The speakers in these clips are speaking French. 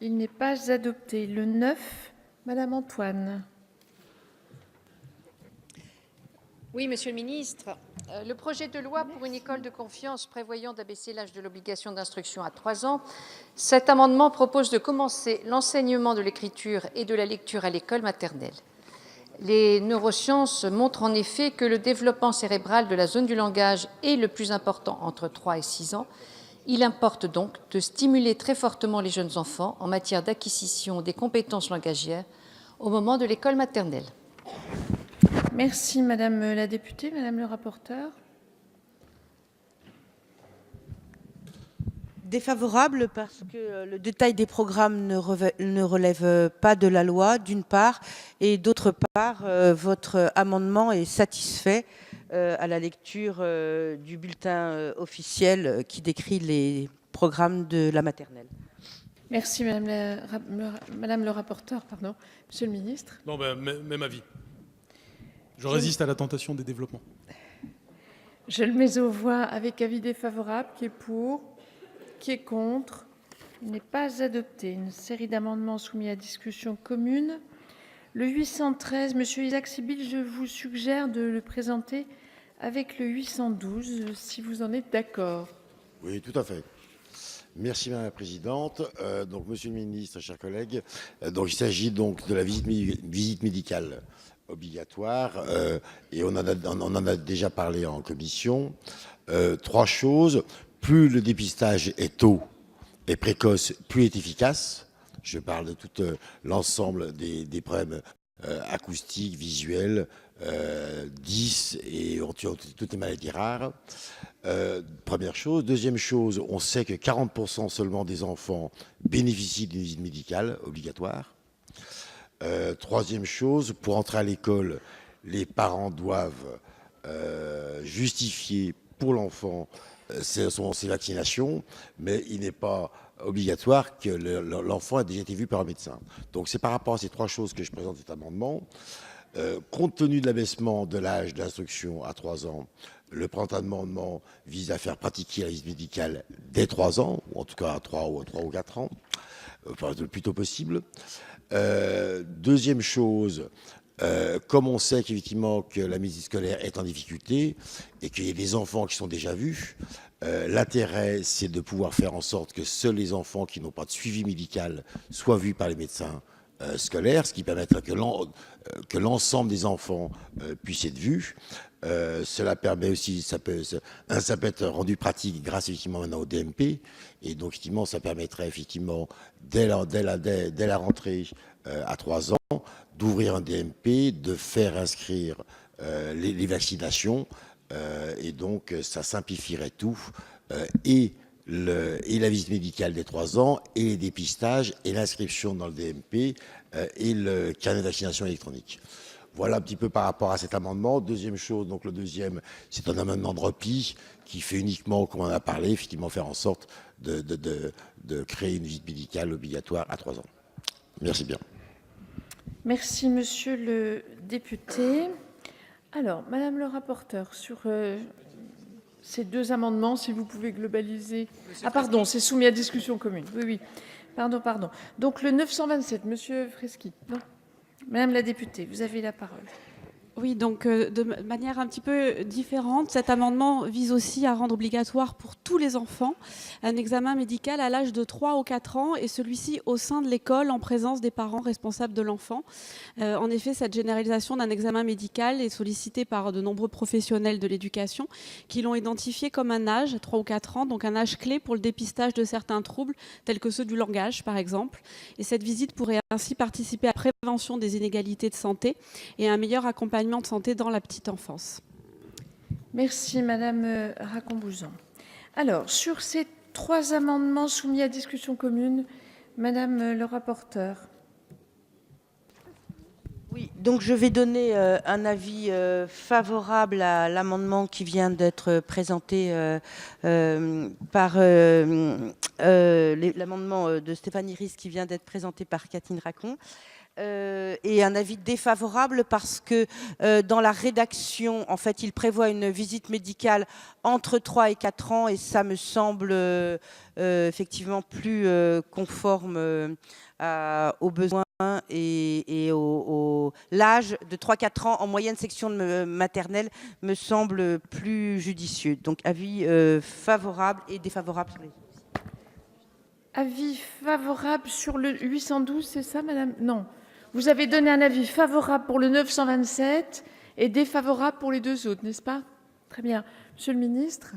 Il n'est pas adopté. Le 9, Madame Antoine. Oui, Monsieur le Ministre, le projet de loi pour une école de confiance prévoyant d'abaisser l'âge de l'obligation d'instruction à 3 ans, cet amendement propose de commencer l'enseignement de l'écriture et de la lecture à l'école maternelle. Les neurosciences montrent en effet que le développement cérébral de la zone du langage est le plus important entre 3 et 6 ans. Il importe donc de stimuler très fortement les jeunes enfants en matière d'acquisition des compétences langagières au moment de l'école maternelle. Merci Madame la députée. Madame le rapporteur. Défavorable parce que le détail des programmes ne relève pas de la loi, d'une part, et d'autre part, votre amendement est satisfait à la lecture du bulletin officiel qui décrit les programmes de la maternelle. Merci Madame le rapporteur. Pardon. Monsieur le ministre. Non, même avis. Je résiste à la tentation des développements. Je le mets aux voix avec avis défavorable. Qui est pour? Qui est contre? Il n'est pas adopté. Une série d'amendements soumis à discussion commune. Le 813, Monsieur Isaac Sibyl, je vous suggère de le présenter avec le 812, si vous en êtes d'accord. Oui, tout à fait. Merci Madame la Présidente. Donc, Monsieur le Ministre, chers collègues, donc il s'agit donc de la visite médicale obligatoire et on en a déjà parlé en commission. Trois choses. Plus le dépistage est tôt et précoce, plus il est efficace. Je parle de tout l'ensemble des problèmes acoustiques, visuels, 10 et toutes les maladies rares. Première chose. Deuxième chose, on sait que 40% seulement des enfants bénéficient d'une visite médicale obligatoire. Troisième chose, pour entrer à l'école, les parents doivent justifier pour l'enfant ses vaccinations, mais il n'est pas obligatoire que l'enfant ait déjà été vu par un médecin. Donc c'est par rapport à ces trois choses que je présente cet amendement. Compte tenu de l'abaissement de l'âge d'instruction à 3 ans, le présent amendement vise à faire pratiquer la visite médicale dès 3 ans, ou en tout cas à 3 ou 4 ans, enfin le plus tôt possible. Deuxième chose, comme on sait qu'effectivement que la médecine scolaire est en difficulté et qu'il y a des enfants qui sont déjà vus, l'intérêt c'est de pouvoir faire en sorte que seuls les enfants qui n'ont pas de suivi médical soient vus par les médecins scolaires, ce qui permettra que l'ensemble des enfants puissent être vus. Cela permet aussi, ça peut être rendu pratique grâce effectivement maintenant au DMP, et donc effectivement ça permettrait effectivement dès la rentrée à 3 ans d'ouvrir un DMP, de faire inscrire les vaccinations, et donc ça simplifierait tout, et la visite médicale des 3 ans, et les dépistages, et l'inscription dans le DMP, et le carnet de vaccination électronique. Voilà un petit peu par rapport à cet amendement. Deuxième chose, donc le deuxième, c'est un amendement de repli qui fait uniquement, comme on en a parlé, effectivement faire en sorte de créer une visite médicale obligatoire à 3 ans. Merci bien. Merci, Monsieur le député. Alors, Madame le rapporteur, sur ces deux amendements, si vous pouvez globaliser. Ah, pardon, c'est soumis à discussion commune. Oui, oui. Pardon. Donc, le 927, Monsieur Freschi. Non. Madame la députée, vous avez la parole. Oui, donc de manière un petit peu différente, cet amendement vise aussi à rendre obligatoire pour tous les enfants un examen médical à l'âge de 3 ou 4 ans, et celui-ci au sein de l'école en présence des parents responsables de l'enfant. En effet, cette généralisation d'un examen médical est sollicitée par de nombreux professionnels de l'éducation qui l'ont identifié comme un âge, 3 ou 4 ans, donc un âge clé pour le dépistage de certains troubles, tels que ceux du langage par exemple. Et cette visite pourrait ainsi participer à la prévention des inégalités de santé et à un meilleur accompagnement de santé dans la petite enfance. Merci Madame Racon-Bouzan. Alors, sur ces trois amendements soumis à discussion commune, Madame le rapporteur. Oui, donc je vais donner un avis favorable à l'amendement qui vient d'être présenté par l'amendement de Stéphanie Ries qui vient d'être présenté par Catherine Racon. et un avis défavorable parce que dans la rédaction, en fait, il prévoit une visite médicale entre 3 et 4 ans et ça me semble effectivement plus conforme aux besoins et l'âge de 3-4 ans en moyenne section maternelle me semble plus judicieux. Donc avis favorable et défavorable sur les... Avis favorable sur le 812, c'est ça, madame? Non. Vous avez donné un avis favorable pour le 927 et défavorable pour les deux autres, n'est-ce pas? Très bien. Monsieur le ministre.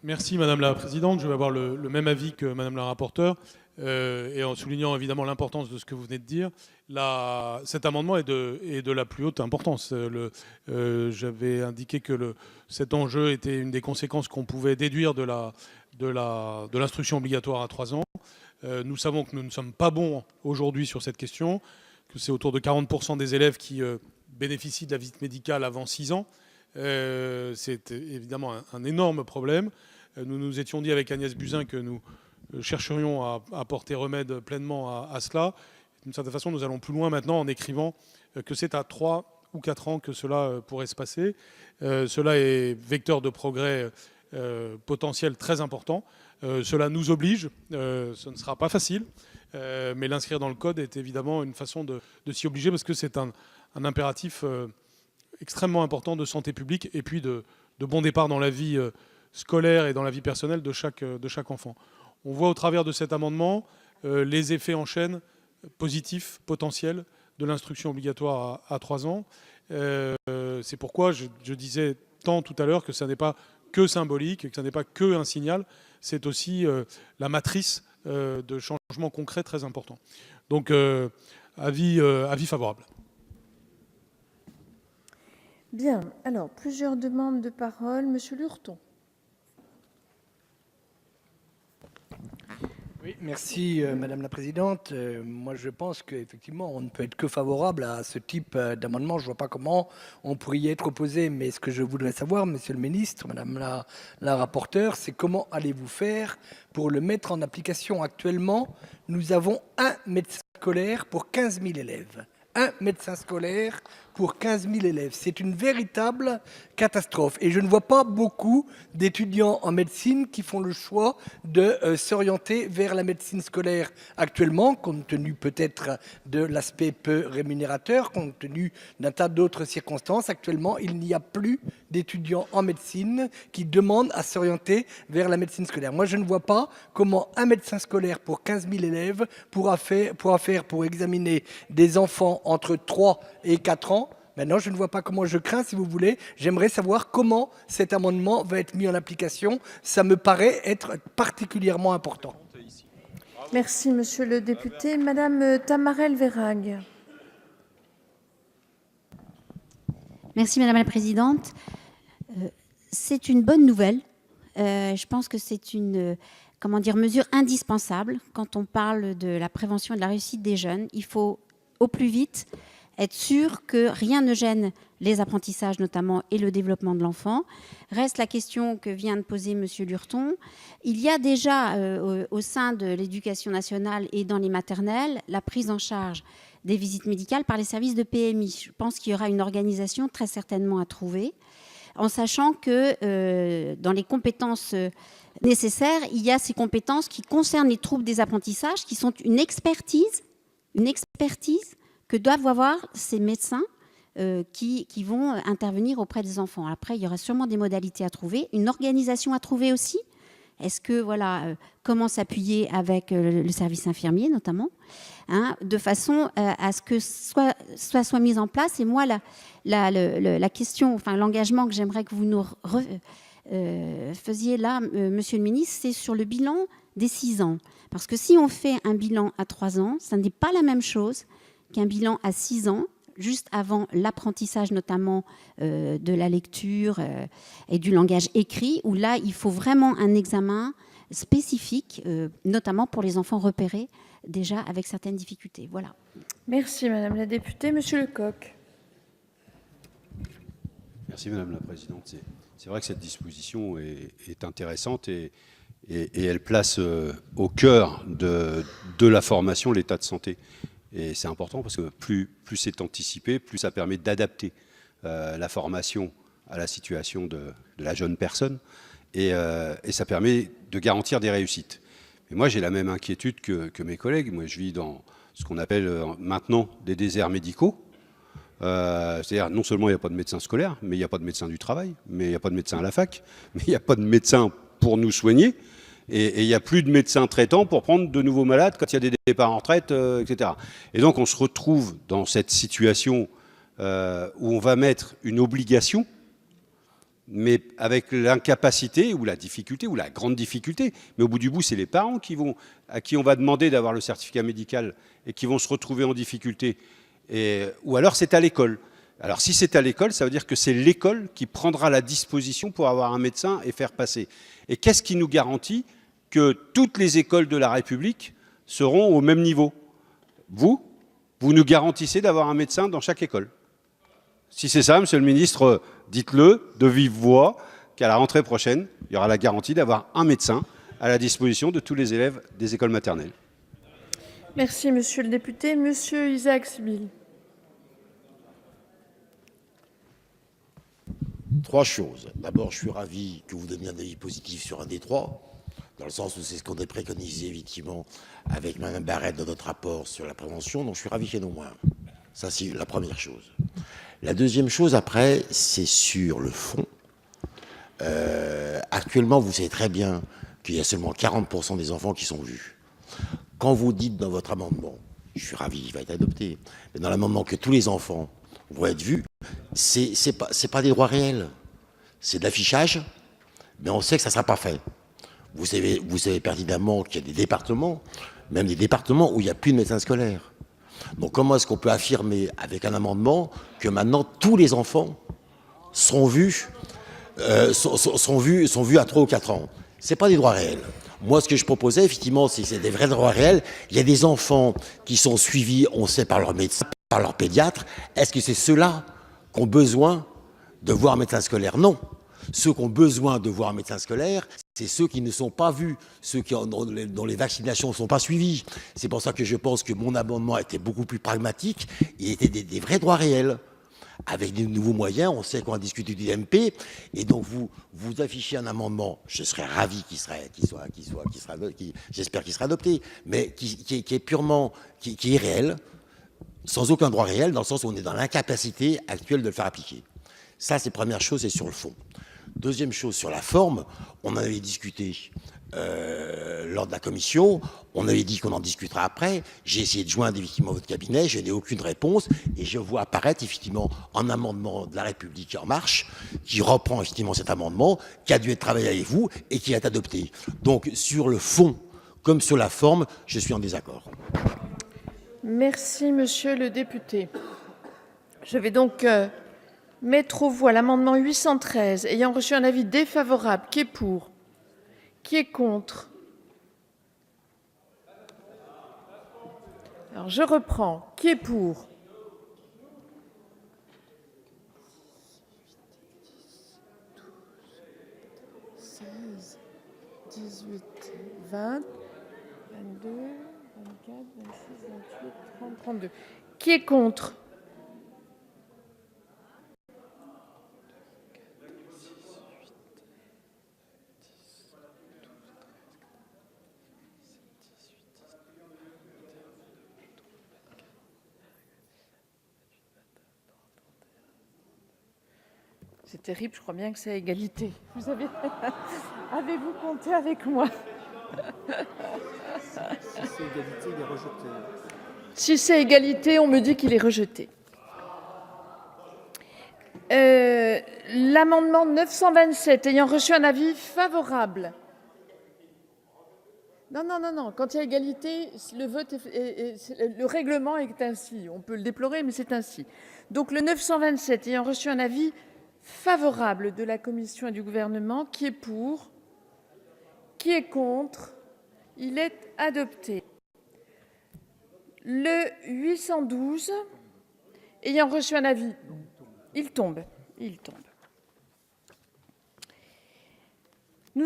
Merci Madame la Présidente. Je vais avoir le même avis que Madame la rapporteure et en soulignant évidemment l'importance de ce que vous venez de dire. Cet amendement est de la plus haute importance. J'avais indiqué que cet enjeu était une des conséquences qu'on pouvait déduire de l'instruction obligatoire à 3 ans. Nous savons que nous ne sommes pas bons aujourd'hui sur cette question, que c'est autour de 40% des élèves qui bénéficient de la visite médicale avant 6 ans. C'est évidemment un énorme problème. Nous nous étions dit avec Agnès Buzyn que nous chercherions à apporter remède pleinement à cela. D'une certaine façon, nous allons plus loin maintenant en écrivant que c'est à 3 ou 4 ans que cela pourrait se passer. Cela est vecteur de progrès potentiel très important. Cela nous oblige, ce ne sera pas facile, mais l'inscrire dans le code est évidemment une façon de s'y obliger parce que c'est un impératif extrêmement important de santé publique et puis de bon départ dans la vie scolaire et dans la vie personnelle de chaque enfant. On voit au travers de cet amendement les effets en chaîne positifs, potentiels de l'instruction obligatoire à 3 ans. C'est pourquoi je disais tant tout à l'heure que ça n'est pas que symbolique, que ça n'est pas que un signal, c'est aussi la matrice de changements concrets très importants. Donc avis favorable. Bien. Alors, plusieurs demandes de parole. Monsieur Lurton. Oui, merci Madame la Présidente. Moi je pense qu'effectivement on ne peut être que favorable à ce type d'amendement. Je ne vois pas comment on pourrait y être opposé. Mais ce que je voudrais savoir, Monsieur le Ministre, Madame la rapporteure, c'est comment allez-vous faire pour le mettre en application. Actuellement, nous avons un médecin scolaire pour 15 000 élèves. Un médecin scolaire pour 15 000 élèves. C'est une véritable catastrophe. Et je ne vois pas beaucoup d'étudiants en médecine qui font le choix de s'orienter vers la médecine scolaire actuellement, compte tenu peut-être de l'aspect peu rémunérateur, compte tenu d'un tas d'autres circonstances. Actuellement, il n'y a plus d'étudiants en médecine qui demandent à s'orienter vers la médecine scolaire. Moi, je ne vois pas comment un médecin scolaire pour 15 000 élèves pourra faire pour examiner des enfants entre 3 et 4 ans. Maintenant, je ne vois pas comment, je crains, si vous voulez. J'aimerais savoir comment cet amendement va être mis en application. Ça me paraît être particulièrement important. Merci, monsieur le député. Madame Tamarel Vérag. Merci, Madame la Présidente. C'est une bonne nouvelle. Je pense que c'est une mesure indispensable. Quand on parle de la prévention et de la réussite des jeunes, il faut au plus vite être sûr que rien ne gêne les apprentissages notamment et le développement de l'enfant. Reste la question que vient de poser Monsieur Lurton. Il y a déjà au sein de l'éducation nationale et dans les maternelles la prise en charge des visites médicales par les services de PMI. Je pense qu'il y aura une organisation très certainement à trouver, en sachant que dans les compétences nécessaires, il y a ces compétences qui concernent les troubles des apprentissages, qui sont une expertise que doivent avoir ces médecins qui vont intervenir auprès des enfants. Après, il y aura sûrement des modalités à trouver, une organisation à trouver aussi. Est-ce que, comment s'appuyer avec le service infirmier, notamment, de façon à ce que soit mis en place. Et moi, la question, l'engagement que j'aimerais que vous nous faisiez là, Monsieur le Ministre, c'est sur le bilan des 6 ans. Parce que si on fait un bilan à 3 ans, ça n'est pas la même chose qu'un bilan à 6 ans, juste avant l'apprentissage notamment de la lecture et du langage écrit, où là, il faut vraiment un examen spécifique, notamment pour les enfants repérés déjà avec certaines difficultés. Voilà. Merci, Madame la députée. Monsieur Lecoq. Merci, Madame la Présidente. C'est vrai que cette disposition est intéressante et elle place au cœur de la formation, l'état de santé. Et c'est important parce que plus c'est anticipé, plus ça permet d'adapter la formation à la situation de la jeune personne et ça permet de garantir des réussites. Et moi, j'ai la même inquiétude que mes collègues. Moi, je vis dans ce qu'on appelle maintenant des déserts médicaux. C'est-à-dire, non seulement il n'y a pas de médecin scolaire, mais il n'y a pas de médecin du travail, mais il n'y a pas de médecin à la fac, mais il n'y a pas de médecin pour nous soigner, et il n'y a plus de médecins traitants pour prendre de nouveaux malades quand il y a des départs en retraite, etc. Et donc, on se retrouve dans cette situation où on va mettre une obligation, mais avec l'incapacité ou la difficulté ou la grande difficulté, mais au bout du bout, c'est les parents à qui on va demander d'avoir le certificat médical et qui vont se retrouver en difficulté. Ou alors c'est à l'école. Alors si c'est à l'école, ça veut dire que c'est l'école qui prendra la disposition pour avoir un médecin et faire passer. Et qu'est-ce qui nous garantit que toutes les écoles de la République seront au même niveau? Vous nous garantissez d'avoir un médecin dans chaque école. Si c'est ça, monsieur le ministre, dites-le de vive voix qu'à la rentrée prochaine, il y aura la garantie d'avoir un médecin à la disposition de tous les élèves des écoles maternelles. Merci, monsieur le député. Monsieur Isaac Sibille. 3 choses. D'abord, je suis ravi que vous donniez un avis positif sur un des 3, dans le sens où c'est ce qu'on a préconisé, effectivement, avec Mme Barrette dans notre rapport sur la prévention. Donc, je suis ravi qu'il y en ait au moins. Ça, c'est la première chose. La deuxième chose, après, c'est sur le fond. Actuellement, vous savez très bien qu'il y a seulement 40% des enfants qui sont vus. Quand vous dites dans votre amendement, je suis ravi, il va être adopté, mais dans l'amendement que tous les enfants vont être vus, c'est pas des droits réels. C'est de l'affichage, mais on sait que ça ne sera pas fait. Vous savez pertinemment qu'il y a des départements, même des départements où il n'y a plus de médecins scolaires. Donc comment est-ce qu'on peut affirmer avec un amendement que maintenant tous les enfants sont vus à 3 ou 4 ans? Ce n'est pas des droits réels. Moi, ce que je proposais, effectivement, c'est des vrais droits réels. Il y a des enfants qui sont suivis, on sait, par leur médecin, par leur pédiatre. Est-ce que c'est ceux-là qui ont besoin de voir un médecin scolaire? Non. Ceux qui ont besoin de voir un médecin scolaire, c'est ceux qui ne sont pas vus, ceux dont les vaccinations ne sont pas suivies. C'est pour ça que je pense que mon amendement était beaucoup plus pragmatique. Il était des vrais droits réels. Avec des nouveaux moyens, on sait qu'on a discuté du MP, et donc vous affichez un amendement, je serais ravi j'espère qu'il sera adopté, mais qui est purement, qui est réel, sans aucun droit réel, dans le sens où on est dans l'incapacité actuelle de le faire appliquer. Ça, c'est première chose, c'est sur le fond. Deuxième chose, sur la forme, on en avait discuté lors de la commission, on avait dit qu'on en discutera après, j'ai essayé de joindre effectivement votre cabinet, je n'ai aucune réponse, et je vois apparaître effectivement un amendement de la République En Marche, qui reprend effectivement cet amendement, qui a dû être travaillé avec vous, et qui est adopté. Donc sur le fond, comme sur la forme, je suis en désaccord. Merci, monsieur le député. Je vais donc mettre aux voix l'amendement 813, ayant reçu un avis défavorable. Qui est pour? Qui est contre? Alors, je reprends. Qui est pour? « 16, 18, 20, 22, 24, 26, 28, 30, 32. Qui est contre? C'est terrible, je crois bien que c'est à égalité. Vous avez... Avez-vous compté avec moi? Si c'est égalité, il est rejeté. Si c'est égalité, on me dit qu'il est rejeté. L'amendement 927, ayant reçu un avis favorable. Non. Quand il y a égalité, le vote le règlement est ainsi. On peut le déplorer, mais c'est ainsi. Donc le 927, ayant reçu un avis favorable de la Commission et du Gouvernement, qui est pour? Qui est contre? Il est adopté. Le 812, ayant reçu un avis, il tombe.